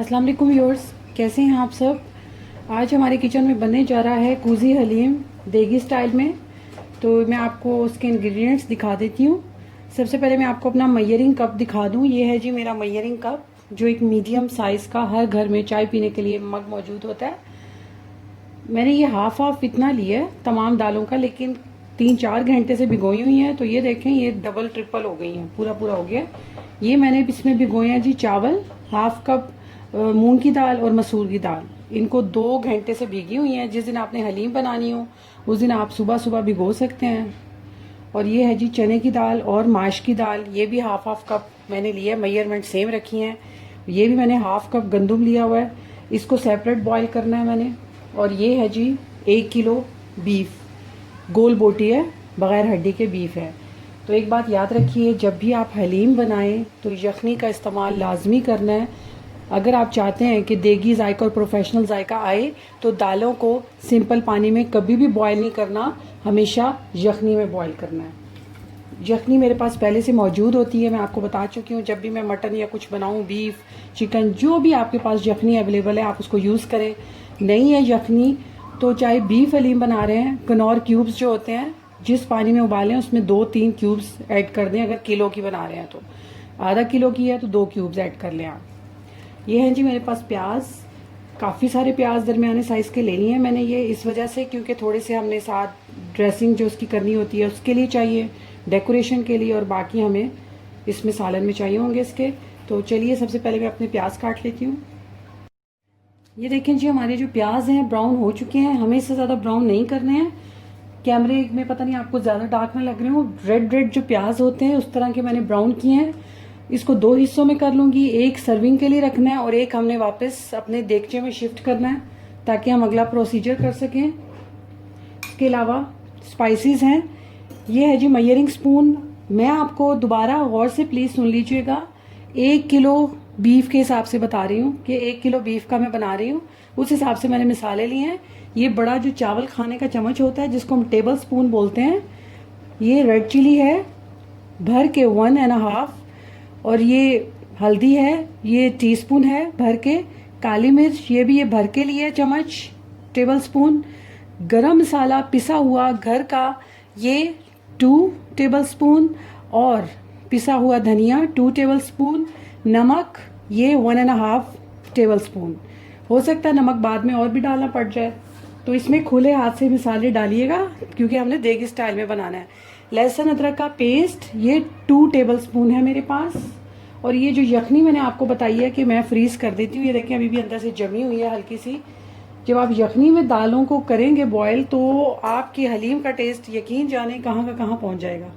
अस्सलाम वालेकुम व्यूअर्स, कैसे हैं आप सब। आज हमारे किचन में बनने जा रहा है कूजी हलीम देगी स्टाइल में। तो मैं आपको उसके इंग्रेडिएंट्स दिखा देती हूँ। सबसे पहले मैं आपको अपना मेजरिंग कप दिखा दूँ। ये है जी मेरा मेजरिंग कप, जो एक मीडियम साइज़ का हर घर में चाय पीने के लिए मग मौजूद होता है। मैंने ये हाफ इतना लिया है तमाम दालों का, लेकिन 3-4 घंटे से भिगोई हुई हैं। तो ये देखें, ये डबल ट्रिपल हो गई हैं, पूरा हो गया। ये मैंने इसमें भिगोए हैं जी चावल, हाफ कप मूंग की दाल और मसूर की दाल। इनको 2 घंटे से भीगी हुई हैं। जिस दिन आपने हलीम बनानी हो उस दिन आप सुबह सुबह भिगो सकते हैं। और ये है जी चने की दाल और माश की दाल, ये भी हाफ कप मैंने लिया है, मेजरमेंट सेम रखी हैं। ये भी मैंने हाफ कप गंदम लिया हुआ है, इसको सेपरेट बॉईल करना है मैंने। और ये है जी 1 किलो बीफ, गोल बोटी है, बग़ैर हड्डी के बीफ है। तो एक बात याद रखिए, जब भी आप हलीम बनाएं तो यखनी का इस्तेमाल लाजमी करना है। अगर आप चाहते हैं कि देगी जायका और प्रोफेशनल जायका आए तो दालों को सिंपल पानी में कभी भी बॉईल नहीं करना, हमेशा यखनी में बॉईल करना है। यखनी मेरे पास पहले से मौजूद होती है, मैं आपको बता चुकी हूँ। जब भी मैं मटन या कुछ बनाऊँ, बीफ, चिकन, जो भी आपके पास यखनी अवेलेबल है आप उसको यूज़ करें। नहीं है यखनी तो चाहे बीफ हलीम बना रहे हैं, कनौर क्यूब्स जो होते हैं, जिस पानी में उबालें उसमें 2-3 क्यूब्स ऐड कर दें। अगर किलो की बना रहे हैं तो, आधा किलो की है तो 2 क्यूब्स ऐड कर लें आप। ये हैं जी मेरे पास प्याज, काफ़ी सारे प्याज दरमियाने साइज़ के ले लिए हैं मैंने। ये इस वजह से क्योंकि थोड़े से हमने साथ ड्रेसिंग जो उसकी करनी होती है उसके लिए चाहिए, डेकोरेशन के लिए, और बाकी हमें इसमें सालन में चाहिए होंगे इसके। तो चलिए सबसे पहले मैं अपने प्याज काट लेती हूँ। ये देखें जी, हमारे जो प्याज हैं ब्राउन हो चुके हैं। हमें इससे ज़्यादा ब्राउन नहीं करने हैं। कैमरे में पता नहीं आपको ज़्यादा डार्क ना लग रहे हो, रेड जो प्याज होते हैं उस तरह के मैंने ब्राउन किए हैं। इसको 2 हिस्सों में कर लूँगी, एक सर्विंग के लिए रखना है और एक हमने वापस अपने देगचे में शिफ्ट करना है ताकि हम अगला प्रोसीजर कर सकें। इसके अलावा स्पाइसेस हैं, ये है जी मेजरिंग स्पून। मैं आपको दोबारा गौर से प्लीज़ सुन लीजिएगा, 1 किलो बीफ के हिसाब से बता रही हूँ कि 1 किलो बीफ का मैं बना रही हूँ, उस हिसाब से मैंने मिसाले लिए हैं। ये बड़ा जो चावल खाने का चम्मच होता है जिसको हम टेबल स्पून बोलते हैं। ये रेड चिली है भर के 1.5, और ये हल्दी है, ये टीस्पून है भर के। काली मिर्च ये भी ये भर के लिए चम्मच, टेबल स्पून। गरम मसाला पिसा हुआ घर का, ये 2 टेबल स्पून, और पिसा हुआ धनिया 2 टेबल स्पून। नमक ये 1.5 टेबल स्पून। हो सकता है नमक बाद में और भी डालना पड़ जाए, तो इसमें खुले हाथ से मसाले डालिएगा क्योंकि हमने देगी स्टाइल में बनाना है। लहसुन अदरक का पेस्ट ये 2 टेबल स्पून है मेरे पास। और ये जो यखनी मैंने आपको बताई है कि मैं फ्रीज कर देती हूँ, ये देखिए अभी भी अंदर से जमी हुई है हल्की सी। जब आप यखनी में दालों को करेंगे बॉयल तो आपकी हलीम का टेस्ट यकीन जाने कहाँ का कहाँ पहुँच जाएगा।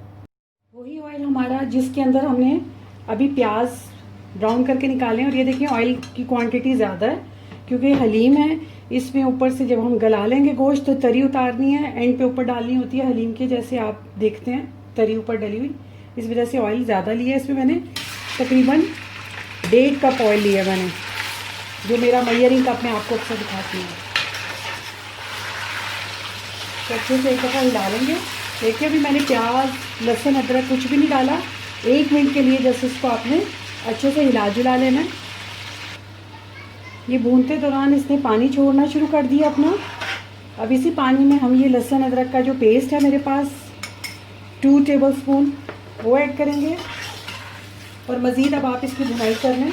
वही ऑयल हमारा जिसके अंदर हमने अभी प्याज ब्राउन करके निकाले। और ये देखिए ऑयल की क्वांटिटी ज़्यादा है क्योंकि हलीम है, इसमें ऊपर से जब हम गला लेंगे गोश्त तो तरी उतारनी है, एंड पे ऊपर डालनी होती है हलीम के, जैसे आप देखते हैं तरी ऊपर डली हुई। इस वजह से ऑयल ज़्यादा लिया है। इसमें मैंने तकरीबन 1.5 कप ऑयल लिया मैंने, जो मेरा मेजरिंग कप मैं आपको अक्सर दिखाती हूँ। तो अच्छे से एक दफ़ा हिला लेंगे। देखिए अभी मैंने प्याज, लहसुन, अदरक कुछ भी नहीं डाला। 1 मिनट के लिए जैसे इसको आपने अच्छे से हिला जुला लेना है। ये भूनते दौरान इसने पानी छोड़ना शुरू कर दिया अपना। अब इसी पानी में हम ये लहसुन अदरक का जो पेस्ट है मेरे पास 2 टेबल स्पून वो ऐड करेंगे। और मज़ीद अब आप इसकी भुनाई कर लें।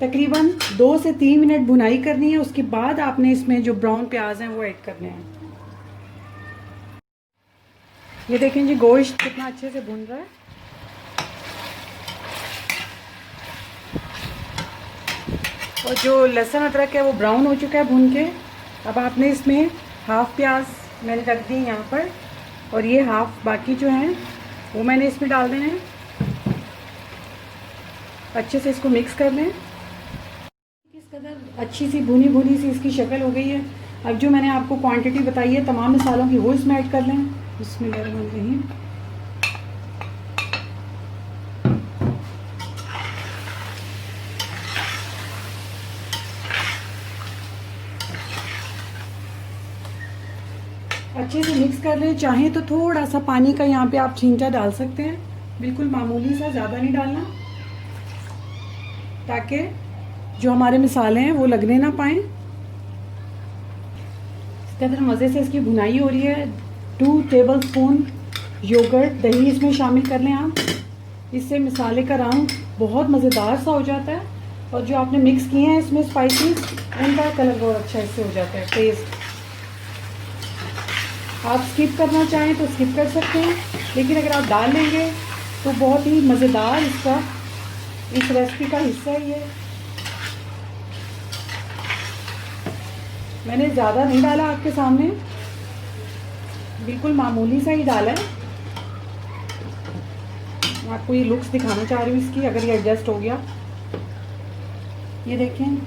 तकरीबन 2 से 3 मिनट भुनाई करनी है। उसके बाद आपने इसमें जो ब्राउन प्याज हैं वो ऐड करने हैं। ये देखें जी गोश्त कितना अच्छे से भुन रहा है। और जो लहसुन अदरक है वो ब्राउन हो चुका है भुन के। अब आपने इसमें हाफ प्याज मैंने रख दी यहाँ पर, और ये हाफ बाकी जो हैं वो मैंने इसमें डाल देने हैं। अच्छे से इसको मिक्स कर लें। इस कदर अच्छी सी भुनी सी इसकी शक्ल हो गई है। अब जो मैंने आपको क्वांटिटी बताई है तमाम मसालों की वो इसमें ऐड कर लें। बिस्मिल्लाहिर्रहमानिर्रहीम। अच्छे से मिक्स कर लें। चाहें तो थोड़ा सा पानी का यहाँ पे आप छींटा डाल सकते हैं। बिल्कुल मामूली सा, ज़्यादा नहीं डालना, ताकि जो हमारे मसाले हैं वो लगने ना पाए। इस तरह मज़े से इसकी भुनाई हो रही है। 2 टेबलस्पून योगर्ट दही इसमें शामिल कर लें आप। इससे मसाले का रंग बहुत मज़ेदार सा हो जाता है, और जो आपने मिक्स किए हैं इसमें स्पाइसेस, उनका कलर बहुत अच्छा इससे हो जाता है, टेस्ट। आप स्किप करना चाहें तो स्किप कर सकते हैं, लेकिन अगर आप डाल लेंगे तो बहुत ही मज़ेदार इसका, इस रेसिपी का हिस्सा है ये। मैंने ज़्यादा नहीं डाला आपके सामने, बिल्कुल मामूली सा ही डाला है। मैं आपको ये लुक्स दिखाना चाह रही हूँ इसकी, अगर ये एडजस्ट हो गया। ये देखें,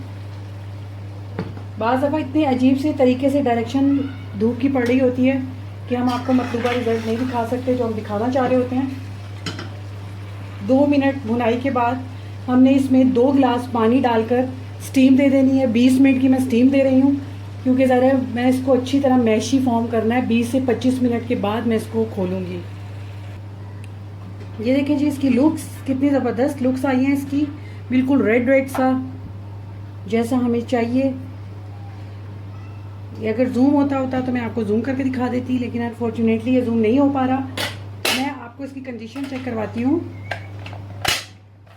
बाज़ दफ़ा इतने अजीब से तरीके से डायरेक्शन धूप की पड़ रही होती है कि हम आपको मतलूबा रिजल्ट नहीं दिखा सकते जो हम दिखाना चाह रहे होते हैं। 2 मिनट भुनाई के बाद हमने इसमें 2 गिलास पानी डालकर स्टीम दे देनी है। 20 मिनट की मैं स्टीम दे रही हूँ, क्योंकि ज़रा मैं इसको अच्छी तरह मैशी फॉर्म करना है। 20 से 25 मिनट के बाद मैं इसको खोलूँगी। ये देखें जी, इसकी लुक्स कितनी ज़बरदस्त लुक्स आई हैं इसकी, बिल्कुल रेड रेड सा जैसा हमें चाहिए। ये अगर जूम होता तो मैं आपको जूम करके दिखा देती, लेकिन अनफॉर्चुनेटली ये जूम नहीं हो पा रहा। मैं आपको इसकी कंडीशन चेक करवाती हूँ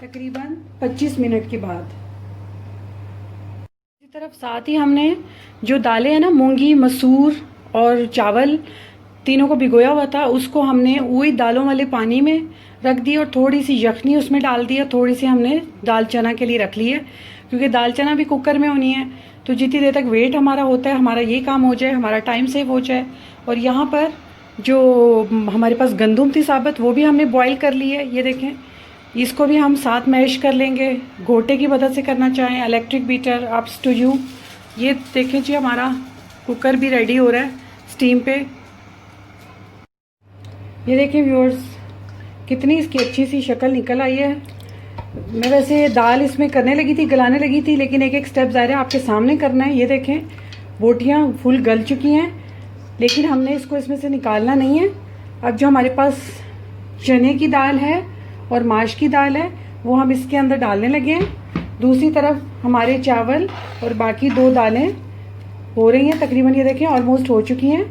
तकरीबन 25 मिनट के बाद। इसी तरफ साथ ही हमने जो दालें हैं ना, मूंगी, मसूर और चावल, तीनों को भिगोया हुआ था, उसको हमने वही दालों वाले पानी में रख दी और थोड़ी सी यखनी उसमें डाल दी और थोड़ी सी हमने दाल चना के लिए रख ली है, क्योंकि दाल चना भी कुकर में होनी है। तो जितनी देर तक वेट हमारा होता है, हमारा ये काम हो जाए, हमारा टाइम सेव हो जाए। और यहाँ पर जो हमारे पास गंदुम थी साबुत, वो भी हमने बॉईल कर ली है। ये देखें, इसको भी हम साथ मैश कर लेंगे, घोटे की मदद से करना चाहें, electric beater, ups to you. ये देखें जी, हमारा कुकर भी रेडी हो रहा है स्टीम पे। ये देखें व्यूअर्स, कितनी इसकी अच्छी सी शक्ल निकल आई है। मैं वैसे दाल इसमें करने लगी थी, गलाने लगी थी, लेकिन एक एक स्टेप ज़ाहिर है आपके सामने करना है। ये देखें, बोटियाँ फुल गल चुकी हैं, लेकिन हमने इसको इसमें से निकालना नहीं है। अब जो हमारे पास चने की दाल है और माश की दाल है, वो हम इसके अंदर डालने लगे हैं। दूसरी तरफ हमारे चावल और बाकी 2 दालें हो रही हैं तकरीबन। ये देखें, ऑलमोस्ट हो चुकी हैं।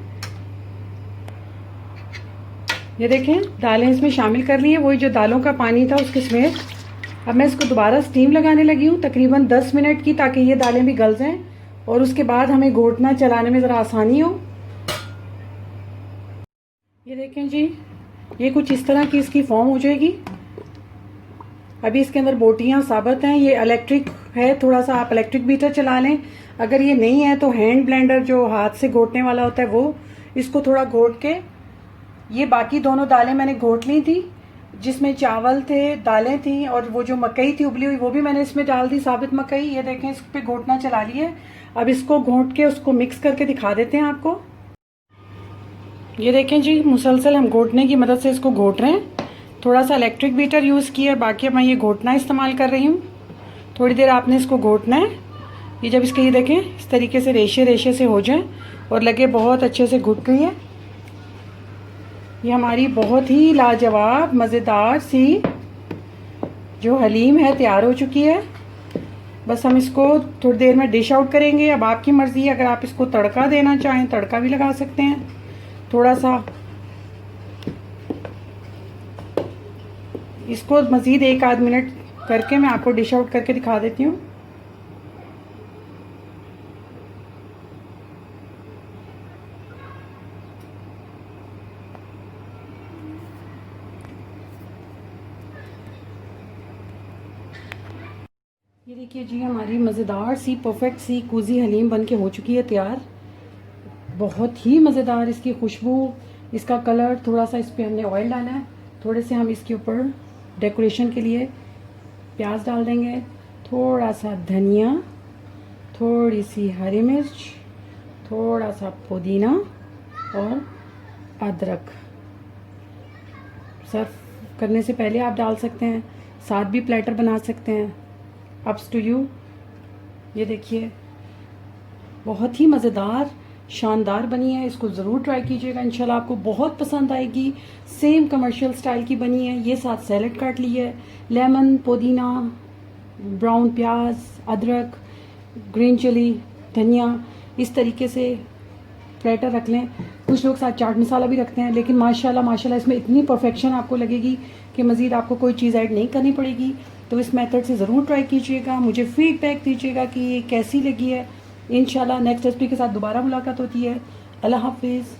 ये देखें, दालें इसमें शामिल कर ली है, वही जो दालों का पानी था उसके समेत। अब मैं इसको दोबारा स्टीम लगाने लगी हूँ तकरीबन 10 मिनट की, ताकि ये दालें भी गल जाएं और उसके बाद हमें घोटना चलाने में ज़रा आसानी हो। ये देखें जी, ये कुछ इस तरह की इसकी फॉर्म हो जाएगी। अभी इसके अंदर बोटियाँ साबुत हैं। ये इलेक्ट्रिक है, थोड़ा सा आप इलेक्ट्रिक बीटर चला लें। अगर ये नहीं है तो हैंड ब्लेंडर जो हाथ से घोटने वाला होता है, वो इसको थोड़ा घोट के, ये बाकी दोनों दालें मैंने घोट ली थी, जिसमें चावल थे, दालें थी, और वो जो मकई थी उबली हुई, वो भी मैंने इसमें डाल दी, साबित मकई। ये देखें, इस पे घोटना चला लिया। अब इसको घोट के उसको मिक्स करके दिखा देते हैं आपको। ये देखें जी, मुसलसल हम घोटने की मदद से इसको घोट रहे हैं। थोड़ा सा इलेक्ट्रिक बीटर यूज़ किया, बाकी मैं ये घोटना इस्तेमाल कर रही हूँ। थोड़ी देर आपने इसको घोटना है। ये जब इसके, ये देखें, इस तरीके से रेशे रेशे से हो जाए और लगे बहुत अच्छे से घुट गई है, ये हमारी बहुत ही लाजवाब मज़ेदार सी जो हलीम है तैयार हो चुकी है। बस हम इसको थोड़ी देर में डिश आउट करेंगे। अब आपकी मर्ज़ी है, अगर आप इसको तड़का देना चाहें तड़का भी लगा सकते हैं। थोड़ा सा इसको मज़ीद 1 आध मिनट करके मैं आपको डिश आउट करके दिखा देती हूँ। ये देखिए जी, हमारी मज़ेदार सी परफेक्ट सी कूजी हलीम बन के हो चुकी है तैयार। बहुत ही मज़ेदार इसकी खुशबू, इसका कलर। थोड़ा सा इस पर हमने ऑयल डाला है, थोड़े से हम इसके ऊपर डेकोरेशन के लिए प्याज डाल देंगे, थोड़ा सा धनिया, थोड़ी सी हरी मिर्च, थोड़ा सा पुदीना और अदरक। सर्व करने से पहले आप डाल सकते हैं, साथ भी प्लेटर बना सकते हैं, अप्स टू यू। ये देखिए, बहुत ही मज़ेदार शानदार बनी है। इसको ज़रूर ट्राई कीजिएगा, इंशाल्लाह आपको बहुत पसंद आएगी। सेम कमर्शियल स्टाइल की बनी है। ये साथ सैलड काट ली है, लेमन, पुदीना, ब्राउन प्याज, अदरक, ग्रीन चिली, धनिया, इस तरीके से प्लेटर रख लें। कुछ लोग साथ चाट मसाला भी रखते हैं, लेकिन माशाल्लाह माशाल्लाह इसमें इतनी परफेक्शन आपको लगेगी कि मज़ीद आपको कोई चीज़ ऐड नहीं करनी पड़ेगी। तो इस मेथड से ज़रूर ट्राई कीजिएगा, मुझे फीडबैक दीजिएगा कि ये कैसी लगी है। इंशाल्लाह नेक्स्ट रेसिपी के साथ दोबारा मुलाकात होती है। अल्लाह हाफिज़।